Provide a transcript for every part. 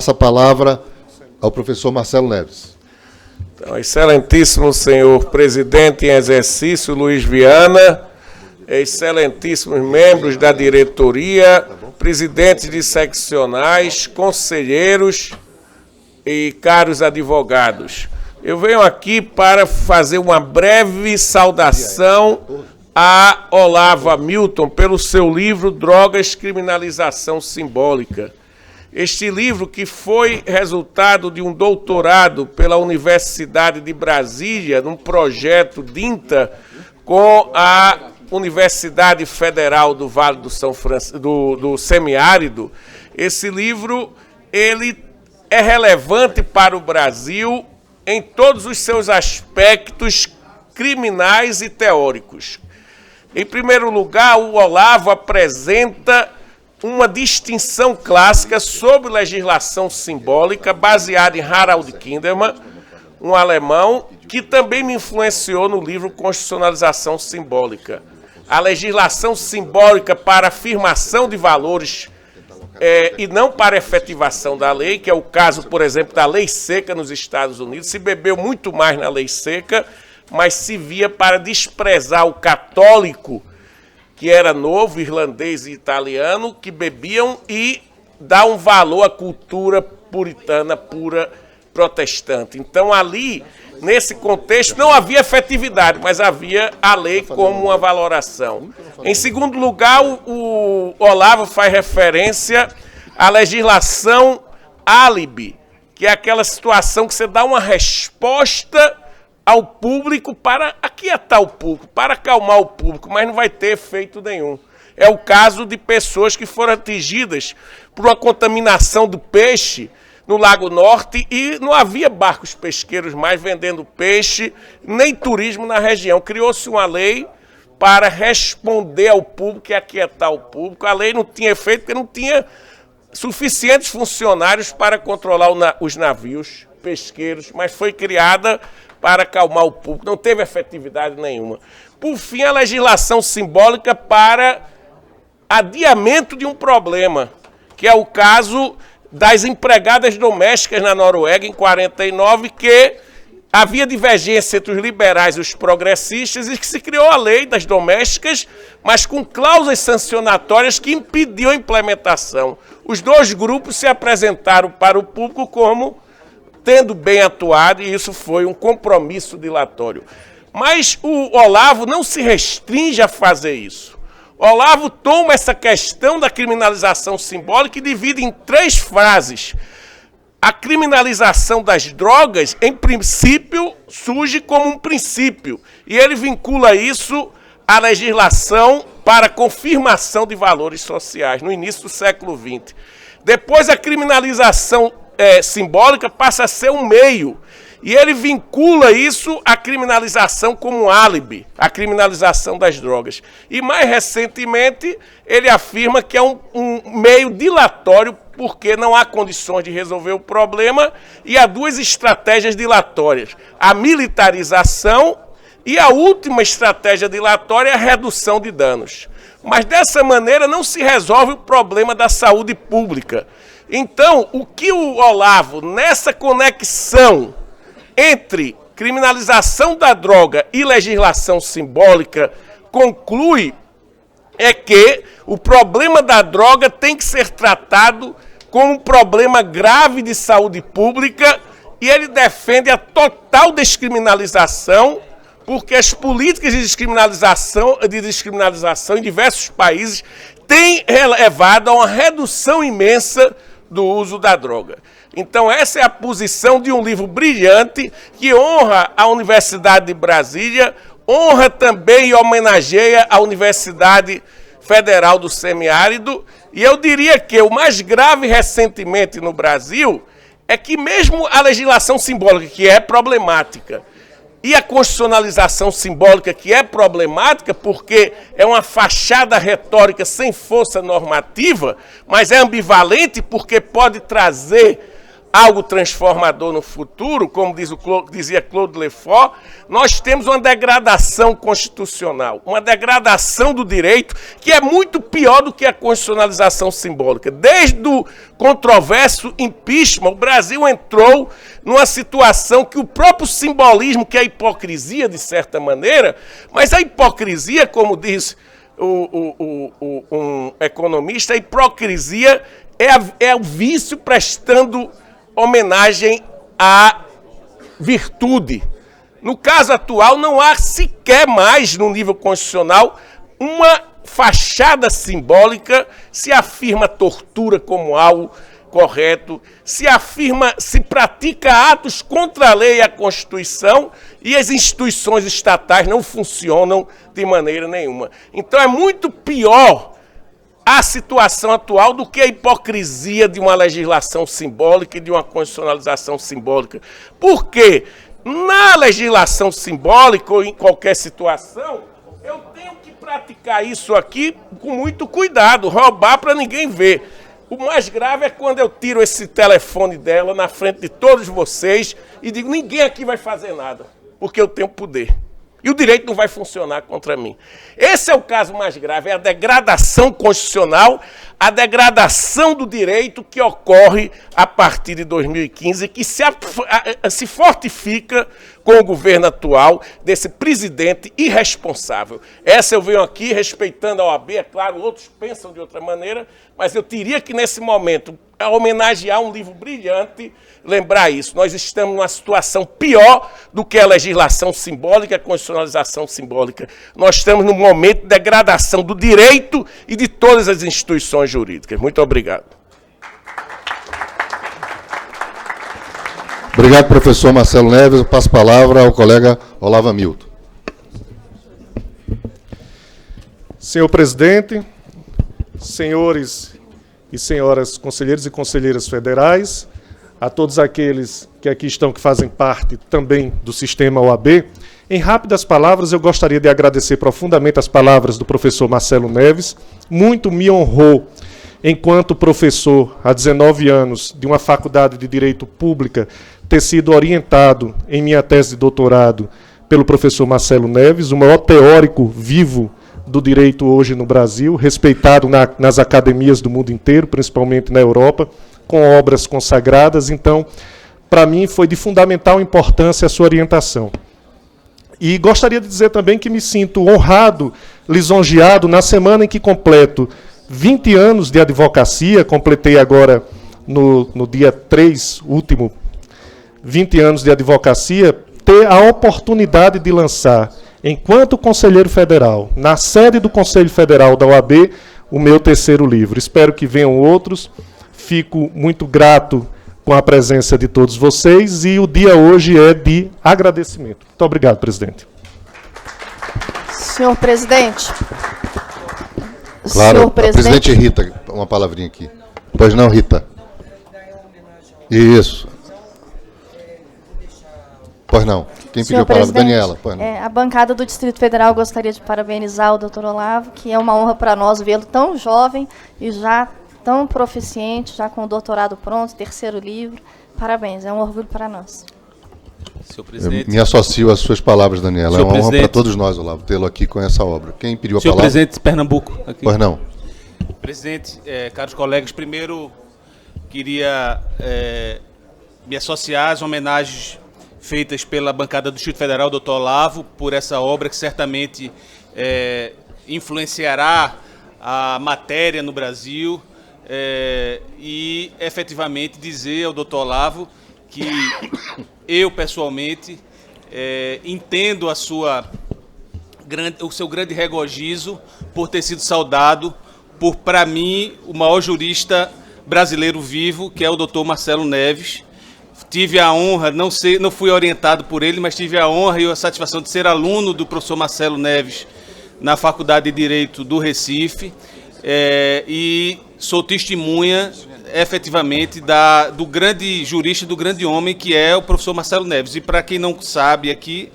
Essa palavra ao professor Marcelo Neves. Então, excelentíssimo senhor presidente em exercício, Luiz Viana, excelentíssimos membros da diretoria, presidentes de seccionais, conselheiros e caros advogados. Eu venho aqui para fazer uma breve saudação a Olavo Hamilton pelo seu livro Drogas, Criminalização Simbólica. Este livro, que foi resultado de um doutorado pela Universidade de Brasília, num projeto DINTA, com a Universidade Federal do Vale do São Francisco, do Semiárido. Esse livro ele é relevante para o Brasil em todos os seus aspectos criminais e teóricos. Em primeiro lugar, o Olavo apresenta uma distinção clássica sobre legislação simbólica baseada em Harald Kindermann, um alemão que também me influenciou no livro Constitucionalização Simbólica. A legislação simbólica para afirmação de valores e não para efetivação da lei, que é o caso, por exemplo, da lei seca nos Estados Unidos. Se bebeu muito mais na lei seca, mas se via para desprezar o católico, que era novo, irlandês e italiano, que bebiam, e dar um valor à cultura puritana, pura, protestante. Então, ali, nesse contexto, não havia efetividade, mas havia a lei como uma valoração. Em segundo lugar, o Olavo faz referência à legislação álibi, que é aquela situação que você dá uma resposta ao público para aquietar o público, para acalmar o público, mas não vai ter efeito nenhum. É o caso de pessoas que foram atingidas por uma contaminação do peixe no Lago Norte e não havia barcos pesqueiros mais vendendo peixe, nem turismo na região. Criou-se uma lei para responder ao público e aquietar o público. A lei não tinha efeito porque não tinha suficientes funcionários para controlar os navios pesqueiros, mas foi criada para acalmar o público, não teve efetividade nenhuma. Por fim, a legislação simbólica para adiamento de um problema, que é o caso das empregadas domésticas na Noruega, em 49, que havia divergência entre os liberais e os progressistas e que se criou a lei das domésticas, mas com cláusulas sancionatórias que impediam a implementação. Os dois grupos se apresentaram para o público como tendo bem atuado, e isso foi um compromisso dilatório. Mas o Olavo não se restringe a fazer isso. O Olavo toma essa questão da criminalização simbólica e divide em 3 frases. A criminalização das drogas, em princípio, surge como um princípio, e ele vincula isso à legislação para confirmação de valores sociais, no início do século XX. Depois, a criminalização simbólica passa a ser um meio, e ele vincula isso à criminalização como um álibi, a criminalização das drogas. E mais recentemente ele afirma que é um meio dilatório porque não há condições de resolver o problema, e há 2 estratégias dilatórias: a militarização e a última estratégia dilatória é a redução de danos. Mas dessa maneira não se resolve o problema da saúde pública. Então, o que o Olavo, nessa conexão entre criminalização da droga e legislação simbólica, conclui é que o problema da droga tem que ser tratado como um problema grave de saúde pública, e ele defende a total descriminalização, porque as políticas de descriminalização em diversos países têm levado a uma redução imensa do uso da droga. Então, essa é a posição de um livro brilhante que honra a Universidade de Brasília, honra também e homenageia a Universidade Federal do Semiárido, e eu diria que o mais grave recentemente no Brasil é que mesmo a legislação simbólica, que é problemática, e a constitucionalização simbólica, que é problemática porque é uma fachada retórica sem força normativa, mas é ambivalente porque pode trazer algo transformador no futuro, como dizia Claude Lefort, nós temos uma degradação constitucional, uma degradação do direito que é muito pior do que a constitucionalização simbólica. Desde o controverso impeachment, o Brasil entrou numa situação que o próprio simbolismo, que é a hipocrisia, de certa maneira, mas a hipocrisia, como diz um economista, a hipocrisia é o vício prestando homenagem à virtude. No caso atual, não há sequer mais, no nível constitucional, uma fachada simbólica, se afirma tortura como algo correto, se pratica atos contra a lei e a Constituição, e as instituições estatais não funcionam de maneira nenhuma. Então é muito pior a situação atual do que a hipocrisia de uma legislação simbólica e de uma constitucionalização simbólica. Porque na legislação simbólica ou em qualquer situação, eu tenho que praticar isso aqui com muito cuidado, roubar para ninguém ver. O mais grave é quando eu tiro esse telefone dela na frente de todos vocês e digo, ninguém aqui vai fazer nada, porque eu tenho poder. E o direito não vai funcionar contra mim. Esse é o caso mais grave, é a degradação constitucional, a degradação do direito que ocorre a partir de 2015, que se fortifica com o governo atual desse presidente irresponsável. Essa eu venho aqui respeitando a OAB, é claro, outros pensam de outra maneira, mas eu teria que nesse momento homenagear um livro brilhante, lembrar isso. Nós estamos numa situação pior do que a legislação simbólica, a constitucionalização simbólica. Nós estamos num momento de degradação do direito e de todas as instituições jurídicas. Muito obrigado. Obrigado, professor Marcelo Neves. Eu passo a palavra ao colega Olavo Hamilton. Senhor presidente, senhores e senhoras conselheiros e conselheiras federais, a todos aqueles que aqui estão, que fazem parte também do sistema OAB, em rápidas palavras, eu gostaria de agradecer profundamente as palavras do professor Marcelo Neves. Muito me honrou, enquanto professor há 19 anos de uma faculdade de Direito Pública, ter sido orientado em minha tese de doutorado pelo professor Marcelo Neves, o maior teórico vivo do direito hoje no Brasil, respeitado nas academias do mundo inteiro, principalmente na Europa, com obras consagradas. Então, para mim, foi de fundamental importância a sua orientação. E gostaria de dizer também que me sinto honrado, lisonjeado, na semana em que completo 20 anos de advocacia, completei agora no dia 3, último, 20 anos de advocacia, ter a oportunidade de lançar, enquanto conselheiro federal, na sede do Conselho Federal da OAB, o meu terceiro livro. Espero que venham outros. Fico muito grato com a presença de todos vocês e o dia hoje é de agradecimento. Muito obrigado, presidente. Senhor presidente. Claro, Senhor a presidente Rita, uma palavrinha aqui. Pois não, Rita? Isso. Pois não. Quem pediu a palavra? Daniela. Pois não. A bancada do Distrito Federal gostaria de parabenizar o doutor Olavo, que é uma honra para nós vê-lo tão jovem e já tão proficiente, já com o doutorado pronto, terceiro livro. Parabéns, é um orgulho para nós. Senhor presidente. Eu me associo às suas palavras, Daniela. É uma honra para todos nós, Olavo, tê-lo aqui com essa obra. Quem pediu a Senhor palavra? Presidente de Pernambuco. Aqui. Pois não. Presidente, caros colegas, primeiro queria me associar às homenagens feitas pela bancada do Distrito Federal, doutor Olavo, por essa obra que certamente influenciará a matéria no Brasil e, efetivamente, dizer ao doutor Olavo que eu, pessoalmente, entendo o seu grande regozijo por ter sido saudado por, para mim, o maior jurista brasileiro vivo, que é o doutor Marcelo Neves. Tive a honra, não fui orientado por ele, mas tive a honra e a satisfação de ser aluno do professor Marcelo Neves na Faculdade de Direito do Recife, e sou testemunha, efetivamente, do grande jurista, do grande homem que é o professor Marcelo Neves. E para quem não sabe aqui,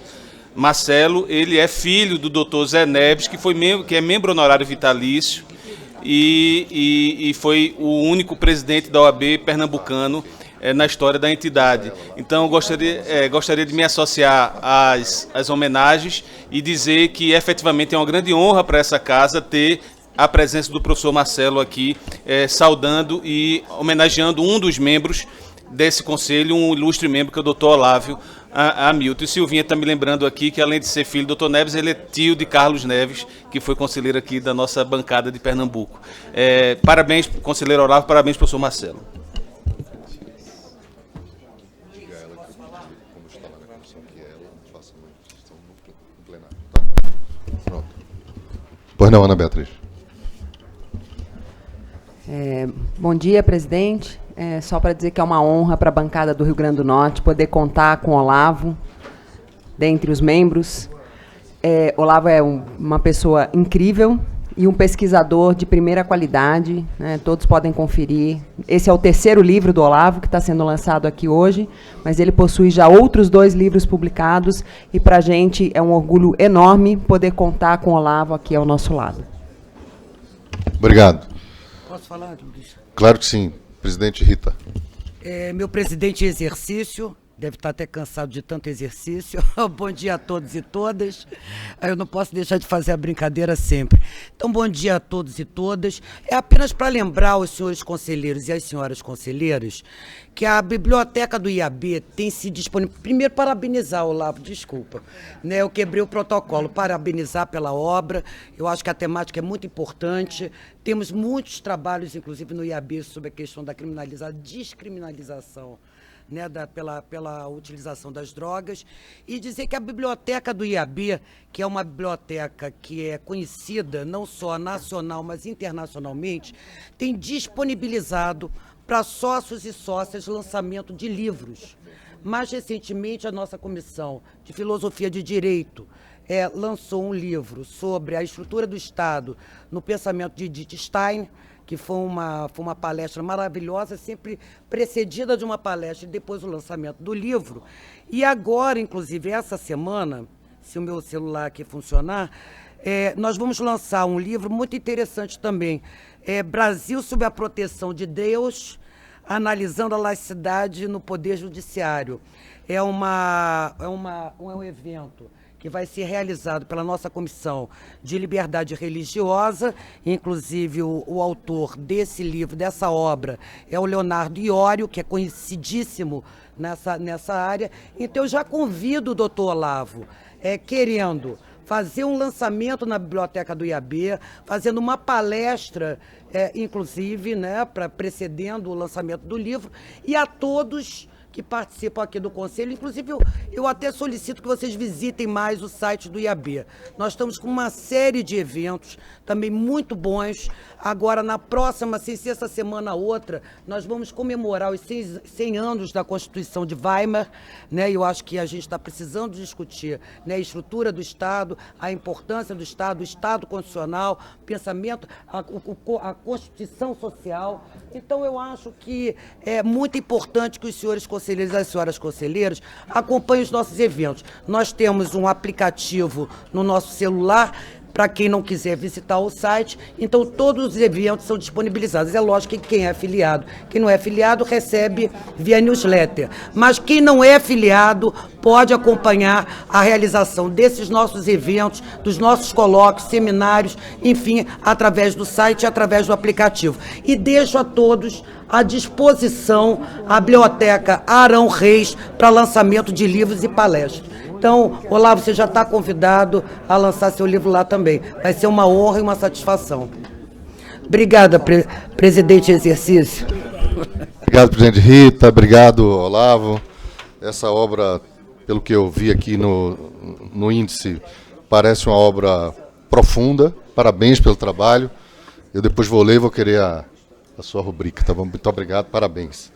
Marcelo, ele é filho do doutor Zé Neves, que é membro honorário vitalício e foi o único presidente da OAB pernambucano na história da entidade. Então, gostaria de me associar às homenagens e dizer que, efetivamente, é uma grande honra para essa casa ter a presença do professor Marcelo aqui, saudando e homenageando um dos membros desse conselho, um ilustre membro, que é o doutor Olávio Hamilton. E Silvinha está me lembrando aqui que, além de ser filho do doutor Neves, ele é tio de Carlos Neves, que foi conselheiro aqui da nossa bancada de Pernambuco. Parabéns, conselheiro Olávio, parabéns, professor Marcelo. Pois não, Ana Beatriz. Bom dia, presidente. Só para dizer que é uma honra para a bancada do Rio Grande do Norte poder contar com o Olavo, dentre os membros. Olavo é uma pessoa incrível e um pesquisador de primeira qualidade, né? Todos podem conferir. Esse é o terceiro livro do Olavo, que está sendo lançado aqui hoje, mas ele possui já outros 2 livros publicados, e para a gente é um orgulho enorme poder contar com o Olavo aqui ao nosso lado. Obrigado. Posso falar, Luiz? Claro que sim. Presidente Rita. Meu presidente em exercício, deve estar até cansado de tanto exercício. Bom dia a todos e todas. Eu não posso deixar de fazer a brincadeira sempre. Então, bom dia a todos e todas. É apenas para lembrar os senhores conselheiros e as senhoras conselheiras que a biblioteca do IAB tem se disponível. Primeiro, parabenizar, Olavo, desculpa, né? Eu quebrei o protocolo. Parabenizar pela obra. Eu acho que a temática é muito importante. Temos muitos trabalhos, inclusive no IAB, sobre a questão da descriminalização, né, pela utilização das drogas, e dizer que a biblioteca do IAB, que é uma biblioteca que é conhecida não só nacional, mas internacionalmente, tem disponibilizado para sócios e sócias lançamento de livros. Mais recentemente, a nossa Comissão de Filosofia de Direito lançou um livro sobre a estrutura do Estado no pensamento de Edith Stein, que foi uma palestra maravilhosa, sempre precedida de uma palestra e depois o lançamento do livro. E agora, inclusive, essa semana, se o meu celular aqui funcionar, nós vamos lançar um livro muito interessante também, Brasil sob a proteção de Deus, analisando a laicidade no Poder Judiciário. É um evento que vai ser realizado pela nossa Comissão de Liberdade Religiosa. Inclusive, o autor desse livro, dessa obra, é o Leonardo Iorio, que é conhecidíssimo nessa área. Então, eu já convido o doutor Olavo, querendo fazer um lançamento na biblioteca do IAB, fazendo uma palestra, inclusive, né, precedendo o lançamento do livro, e a todos que participam aqui do Conselho. Inclusive, eu até solicito que vocês visitem mais o site do IAB. Nós estamos com uma série de eventos também muito bons. Agora, na próxima, sem ser essa semana outra, nós vamos comemorar os 100 anos da Constituição de Weimar, né? Eu acho que a gente está precisando discutir, né, a estrutura do Estado, a importância do Estado, o Estado constitucional, pensamento, a Constituição social. Então, eu acho que é muito importante que os senhores conselheiros e as senhoras conselheiras acompanhem os nossos eventos. Nós temos um aplicativo no nosso celular, para quem não quiser visitar o site, então todos os eventos são disponibilizados. É lógico que quem é afiliado, quem não é afiliado recebe via newsletter, mas quem não é afiliado pode acompanhar a realização desses nossos eventos, dos nossos colóquios, seminários, enfim, através do site e através do aplicativo. E deixo a todos à disposição a Biblioteca Arão Reis para lançamento de livros e palestras. Então, Olavo, você já está convidado a lançar seu livro lá também. Vai ser uma honra e uma satisfação. Obrigada, presidente em exercício. Obrigado, presidente Rita. Obrigado, Olavo. Essa obra, pelo que eu vi aqui no índice, parece uma obra profunda. Parabéns pelo trabalho. Eu depois vou ler e vou querer a sua rubrica, tá bom? Muito obrigado, parabéns.